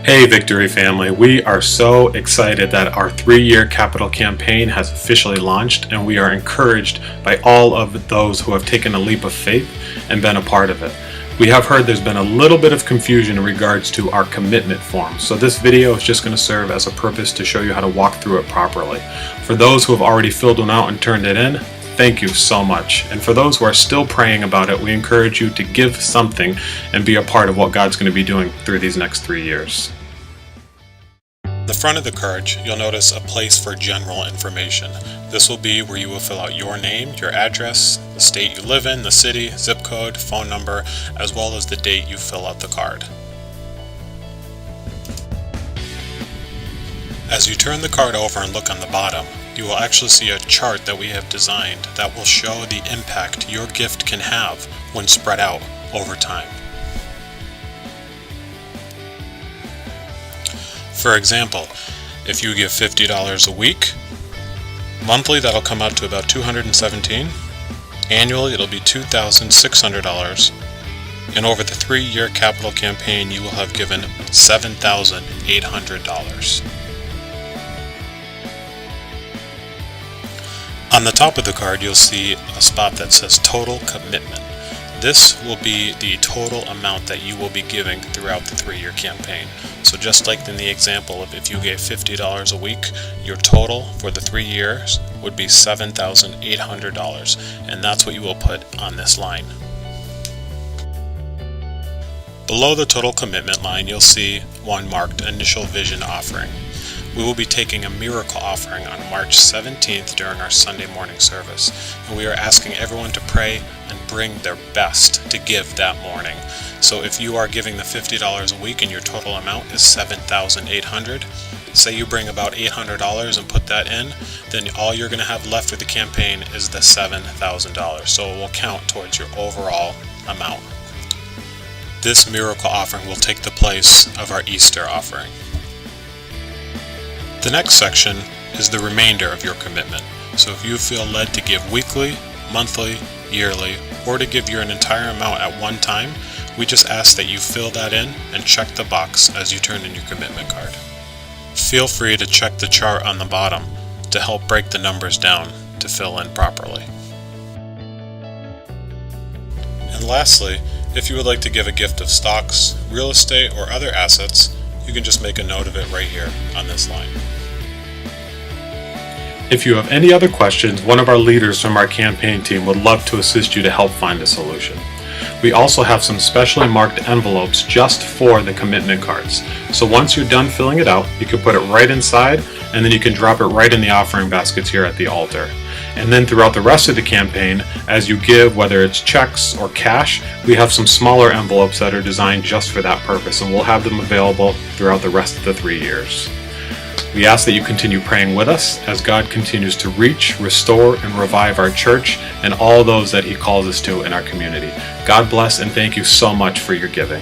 Hey Victory family, we are so excited that our 3-year capital campaign has officially launched, and we are encouraged by all of those who have taken a leap of faith and been a part of it. We have heard there's been a little bit of confusion in regards to our commitment form, so this video is just going to serve as a purpose to show you how to walk through it properly. For those who have already filled one out and turned it in, thank you so much. And for those who are still praying about it, we encourage you to give something and be a part of what God's going to be doing through these next 3 years. The front of the card, you'll notice a place for general information. This will be where you will fill out your name, your address, the state you live in, the city, zip code, phone number, as well as the date you fill out the card. As you turn the card over and look on the bottom, you will actually see a chart that we have designed that will show the impact your gift can have when spread out over time. For example, if you give $50 a week, monthly that'll come out to about $217, annually it'll be $2,600, and over the 3-year capital campaign you will have given $7,800. On the top of the card you'll see a spot that says Total Commitment. This will be the total amount that you will be giving throughout the 3-year campaign. So just like in the example of if you gave $50 a week, your total for the 3 years would be $7,800, and that's what you will put on this line. Below the total commitment line you'll see one marked Initial Vision Offering. We will be taking a miracle offering on March 17th during our Sunday morning service, and we are asking everyone to pray and bring their best to give that morning. So if you are giving the $50 a week and your total amount is $7,800, say you bring about $800 and put that in, then all you're going to have left for the campaign is the $7,000, so it will count towards your overall amount. This miracle offering will take the place of our Easter offering. The next section is the remainder of your commitment. So if you feel led to give weekly, monthly, yearly, or to give your entire amount at one time, we just ask that you fill that in and check the box as you turn in your commitment card. Feel free to check the chart on the bottom to help break the numbers down to fill in properly. And lastly, if you would like to give a gift of stocks, real estate, or other assets, you can just make a note of it right here on this line. If you have any other questions, one of our leaders from our campaign team would love to assist you to help find a solution. We also have some specially marked envelopes just for the commitment cards. So once you're done filling it out, you can put it right inside, and then you can drop it right in the offering baskets here at the altar. And then throughout the rest of the campaign, as you give, whether it's checks or cash, we have some smaller envelopes that are designed just for that purpose, and we'll have them available throughout the rest of the 3 years. We ask that you continue praying with us as God continues to reach, restore, and revive our church and all those that He calls us to in our community. God bless, and thank you so much for your giving.